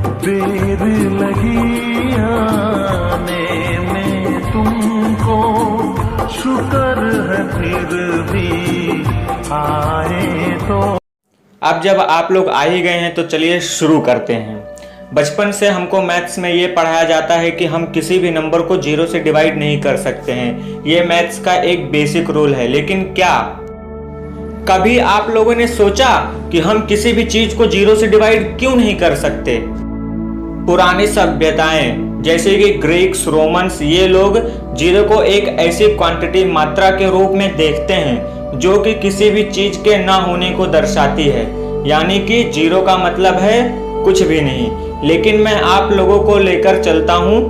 देर लगी आने में तुमको, शुक्र है फिर भी आए तो। अब जब आप लोग आ ही गए हैं तो चलिए शुरू करते हैं। बचपन से हमको मैथ्स में ये पढ़ाया जाता है कि हम किसी भी नंबर को जीरो से डिवाइड नहीं कर सकते हैं। ये मैथ्स का एक बेसिक रूल है। लेकिन क्या कभी आप लोगों ने सोचा कि हम किसी भी चीज को जीरो से डिवाइड क्यों नहीं कर सकते? पुरानी सभ्यताएं जैसे कि ग्रीक्स, रोमन्स, ये लोग जीरो को एक ऐसी क्वांटिटी, मात्रा के रूप में देखते हैं जो कि किसी भी चीज के ना होने को दर्शाती है। यानी कि जीरो का मतलब है कुछ भी नहीं। लेकिन मैं आप लोगों को लेकर चलता हूं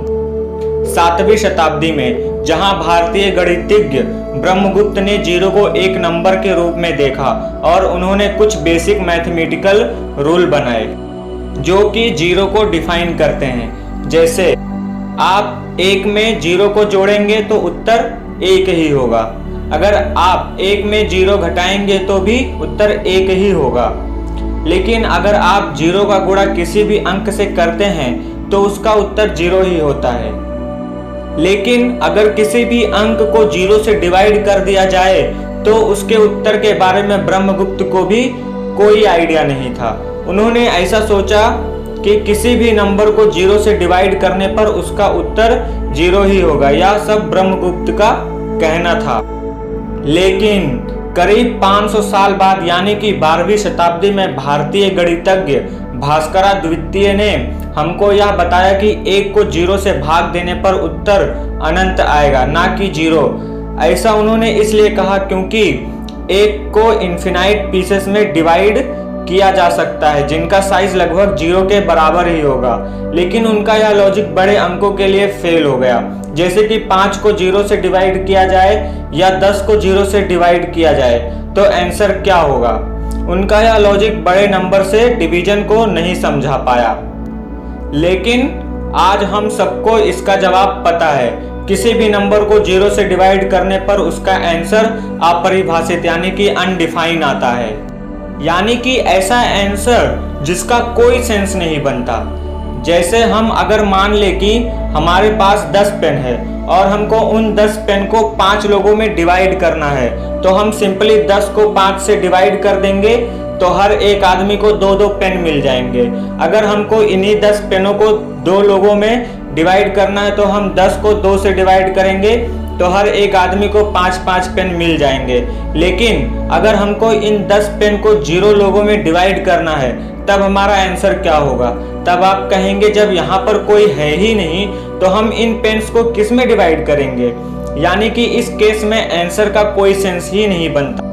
7वीं शताब्दी में, जहां भारतीय गणितज्ञ ब्रह्मगुप्त ने जीरो को एक नंबर के रूप में देखा और उन्होंने कुछ बेसिक मैथमेटिकल रूल बनाए जो कि जीरो को डिफाइन करते हैं। जैसे आप एक में जीरो को जोड़ेंगे तो उत्तर एक ही होगा, अगर आप एक में जीरो घटाएंगे तो भी उत्तर एक ही होगा। लेकिन अगर आप जीरो का गुणा किसी भी अंक से करते हैं तो उसका उत्तर जीरो ही होता है। लेकिन अगर किसी भी अंक को जीरो से डिवाइड कर दिया जाए तो उसके उत्तर के बारे में ब्रह्मगुप्त को भी कोई आइडिया नहीं था। उन्होंने ऐसा सोचा कि किसी भी नंबर को जीरो से डिवाइड करने पर उसका उत्तर जीरो ही होगा। यह सब ब्रह्मगुप्त का कहना था। लेकिन करीब 500 साल बाद यानी कि 12वीं शताब्दी में भारतीय गणितज्ञ भास्करादित्य ने हमको यह बताया कि एक को जीरो से भाग देने पर उत्तर अनंत आएगा, ना कि जीरो। ऐसा उन्होंने इसलिए कहा क्योंकि एक को इन्फिनाइट पीसेस में डिवाइड किया जा सकता है जिनका साइज लगभग जीरो के बराबर ही होगा। लेकिन उनका यह लॉजिक बड़े अंकों के लिए फेल हो गया। जैसे कि 5 को जीरो से डिवाइड किया जाए या 10 को जीरो से डिवाइड किया जाए तो आंसर क्या होगा। उनका यह लॉजिक बड़े नंबर से डिवीजन को नहीं समझा पाया। लेकिन आज हम सबको इसका जवाब पता है। किसी भी नंबर को जीरो से डिवाइड करने पर उसका आंसर अपरिभाषित यानी कि अनडिफाइन आता है। यानी कि ऐसा आंसर जिसका कोई सेंस नहीं बनता। जैसे हम अगर मान ले कि हमारे पास 10 पेन है और हमको उन 10 पेन को 5 लोगों में डिवाइड करना है तो हम सिंपली 10 को 5 से डिवाइड कर देंगे तो हर एक आदमी को 2-2 पेन मिल जाएंगे। अगर हमको इन्हीं 10 पेनों को 2 लोगों में डिवाइड करना है तो हम 10 को 2 से डिवाइड करेंगे तो हर एक आदमी को 5-5 पेन मिल जाएंगे। लेकिन अगर हमको इन 10 पेन को 0 लोगों में डिवाइड करना है तब हमारा आंसर क्या होगा? तब आप कहेंगे जब यहाँ पर कोई है ही नहीं तो हम इन पेन्स को किस में डिवाइड करेंगे। यानी कि इस केस में आंसर का कोई सेंस ही नहीं बनता।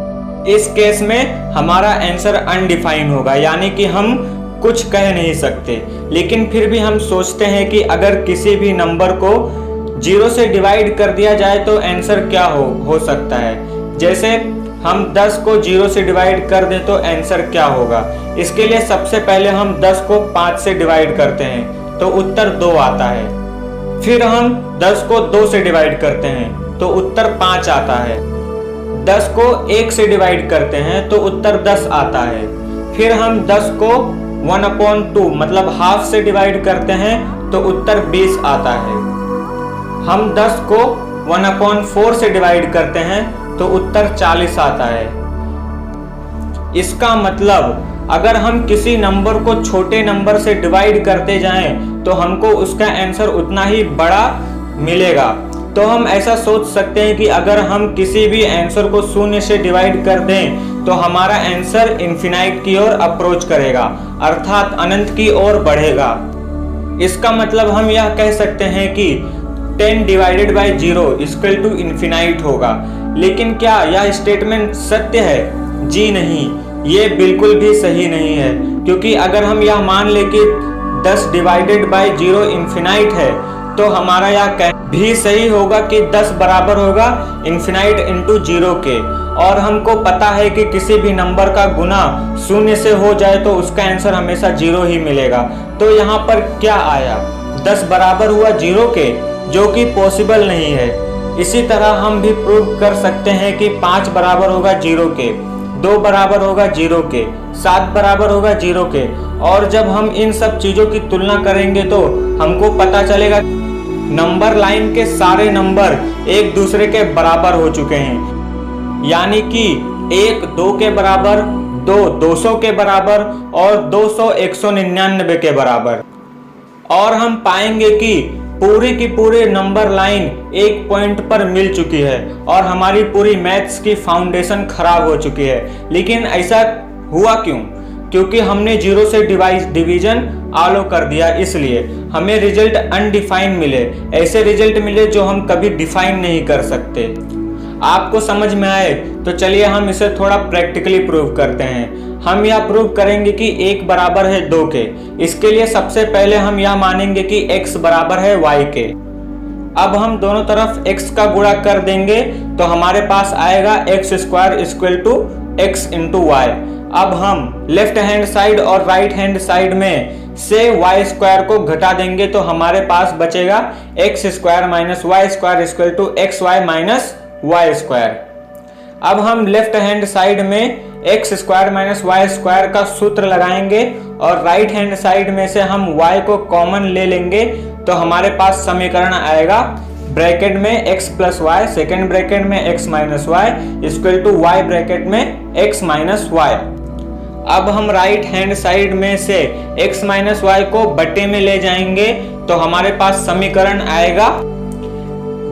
इस केस में हमारा आंसर अनडिफाइन होगा, यानी कि हम कुछ कह नहीं सकते। लेकिन फिर भी हम सोचते हैं कि अगर किसी भी नंबर को जीरो से डिवाइड कर दिया जाए तो आंसर क्या हो सकता है। जैसे हम 10 को जीरो से डिवाइड कर दें तो आंसर क्या होगा। इसके लिए सबसे पहले हम 10 को 5 से डिवाइड करते हैं तो उत्तर 2 आता है। फिर हम 10 को 2 से डिवाइड करते हैं तो उत्तर 5 आता है। 10 को 1 से डिवाइड करते हैं तो उत्तर 10 आता है। फिर हम 10 को 1/2 मतलब हाफ से डिवाइड करते हैं तो उत्तर 20 आता है। हम 10 को 1/4 से डिवाइड करते हैं तो उत्तर 40 आता है। इसका मतलब अगर हम किसी नंबर को छोटे नंबर से डिवाइड करते जाएं तो हमको उसका आंसर उतना ही बड़ा मिलेगा। तो हम ऐसा सोच सकते हैं कि अगर हम किसी भी आंसर को 0 से डिवाइड कर दें तो हमारा आंसर इन्फिनाइट की ओर अप्रोच करेगा, अर्थात अनंत की ओर बढ़ेगा। इसका मतलब हम यह कह सकते हैं कि 10 divided by 0 equal to infinite होगा। लेकिन क्या यह स्टेटमेंट सत्य है? जी नहीं, ये बिल्कुल भी सही नहीं है। क्योंकि अगर हम यह मान ले कि 10 डिवाइडेड बाई 0 इन्फिनाइट है तो हमारा यह कहना भी सही होगा कि 10 बराबर होगा इन्फिनाइट इंटू 0 के। और हमको पता है कि किसी भी नंबर का गुना 0 से हो जाए तो उसका आंसर हमेशा 0 ही मिलेगा। तो यहाँ पर क्या आया? 10 बराबर हुआ 0 के, जो कि पॉसिबल नहीं है। इसी तरह हम भी प्रूव कर सकते हैं कि 5 बराबर होगा 0 के, 2 बराबर होगा 0 के, 7 बराबर होगा 0 के और जब हम इन सब चीज़ों की तुलना करेंगे तो हमको पता चलेगा नंबर लाइन के सारे नंबर एक दूसरे के बराबर हो चुके हैं, यानी कि 1 2 के बराबर, 2 200 के बराबर और 200 199 के बराबर। और हम पाएंगे कि पूरी की पूरी नंबर लाइन एक पॉइंट पर मिल चुकी है और हमारी पूरी मैथ्स की फाउंडेशन खराब हो चुकी है। लेकिन ऐसा हुआ क्यों? क्योंकि हमने 0 से डिवीजन आलो कर दिया, इसलिए हमें रिजल्ट अनडिफाइंड मिले, ऐसे रिजल्ट मिले जो हम कभी डिफाइन नहीं कर सकते। आपको समझ में आए तो चलिए हम इसे थोड़ा प्रैक्टिकली प्रूव करते हैं। हम यह प्रूव करेंगे कि 1 बराबर है 2 के। इसके लिए सबसे पहले हम यह मानेंगे कि x बराबर है y के। अब हम दोनों तरफ x का गुणा कर देंगे तो हमारे पास आएगा x square equal to x into y. अब हम लेफ्ट हैंड साइड और राइट हैंड साइड में से y स्क्वायर को घटा देंगे तो हमारे पास बचेगा x square minus y square equal to x y minus y square. अब हम लेफ्ट हैंड साइड में x square minus y square का सूत्र लगाएंगे और राइट हैंड साइड में से हम y को कॉमन ले लेंगे तो हमारे पास समीकरण आएगा ब्रैकेट में x plus y, second bracket में x minus y equal to y bracket में x माइनस वाई। अब हम राइट हैंड साइड में से x माइनस वाई को बटे में ले जाएंगे तो हमारे पास समीकरण आएगा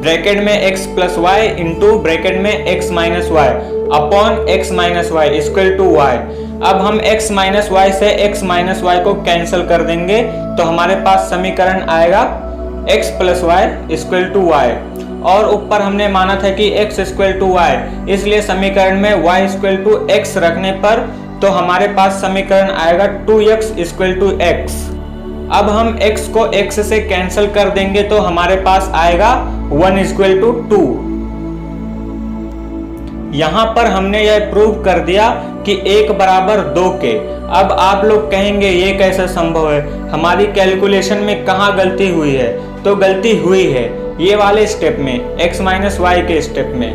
ब्रैकेट में x plus y into bracket में x minus y upon x minus y equal to y। अब हम x माइनस वाई से x माइनस वाई को कैंसिल कर देंगे तो हमारे पास समीकरण आएगा x plus y equal to y। और ऊपर हमने माना था कि x इक्वल टू y, इसलिए समीकरण में y इक्वल टू x रखने पर तो हमारे पास समीकरण आएगा 2x इक्वल टू x। अब हम x को x से कैंसिल कर देंगे तो हमारे पास आएगा 1 इक्वल टू 2। यहां पर हमने यह प्रूव कर दिया कि 1 बराबर 2 के। अब आप लोग कहेंगे ये कैसे संभव है, हमारी कैलकुलेशन में कहां गलती हुई है? तो गलती हुई है ये वाले स्टेप में, x माइनस वाई के स्टेप में,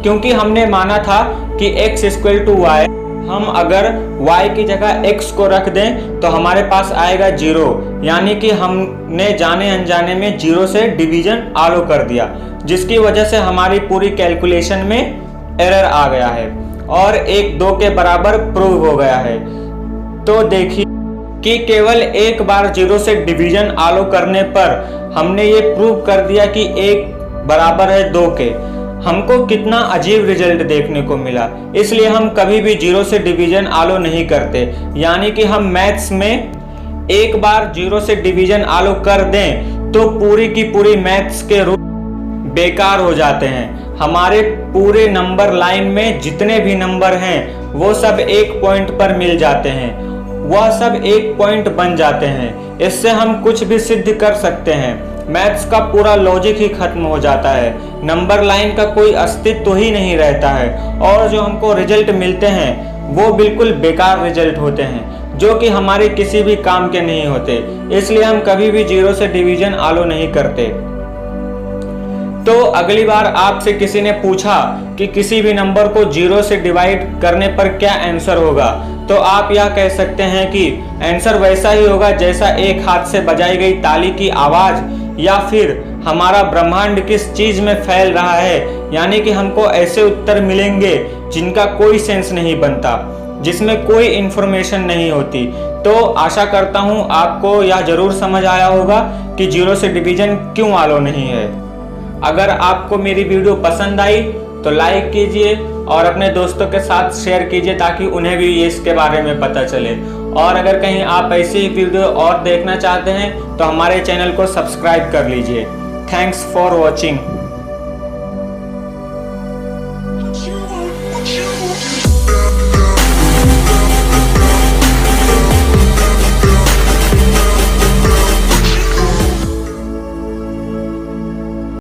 क्योंकि हमने माना था कि x इक्वल टू वाई। हम अगर y की जगह x को रख दें तो हमारे पास आएगा 0, यानी कि हमने जाने अनजाने में 0 से डिवीजन आलो कर दिया, जिसकी वजह से हमारी पूरी कैलकुलेशन में एरर आ गया है और 1 2 के बराबर प्रूव हो गया है। तो देखिए कि केवल एक बार 0 से डिवीजन आलो करने पर हमने ये प्रूव कर दिया कि 1 बराबर है 2 के। हमको कितना अजीब रिजल्ट देखने को मिला, इसलिए हम कभी भी 0 से डिवीजन आलो नहीं करते। यानी कि हम मैथ्स में एक बार 0 से डिवीजन आलो कर दें तो पूरी की पूरी मैथ्स के रूल बेकार हो जाते हैं। हमारे पूरे नंबर लाइन में जितने भी नंबर हैं वो सब एक पॉइंट पर मिल जाते हैं, वह सब एक पॉइंट बन जाते हैं। इससे हम कुछ भी सिद्ध कर सकते हैं। मैथ्स का पूरा लॉजिक ही खत्म हो जाता है, नंबर लाइन का कोई अस्तित्व ही नहीं रहता है और जो हमको रिजल्ट मिलते हैं वो बिल्कुल बेकार रिजल्ट होते हैं जो कि हमारे किसी भी काम के नहीं होते। इसलिए हम कभी भी 0 से डिवीजन आलो नहीं करते। तो अगली बार आपसे किसी ने पूछा कि किसी भी नंबर को 0 से डिवाइड करने पर क्या आंसर होगा, तो आप यह कह सकते हैं कि आंसर वैसा ही होगा जैसा एक हाथ से बजाई गई ताली की आवाज, या फिर हमारा ब्रह्मांड किस चीज में फैल रहा है। यानी कि हमको ऐसे उत्तर मिलेंगे जिनका कोई सेंस नहीं बनता, जिसमें कोई इंफॉर्मेशन नहीं होती। तो आशा करता हूं आपको यह जरूर समझ आया होगा कि 0 से डिवीजन क्यों आलो नहीं है। अगर आपको मेरी वीडियो पसंद आई तो लाइक कीजिए और अपने दोस्तों के साथ शेयर कीजिए ताकि उन्हें भी इसके बारे में पता चले। और अगर कहीं आप ऐसी वीडियो और देखना चाहते हैं तो हमारे चैनल को सब्सक्राइब कर लीजिए। Thanks for watching.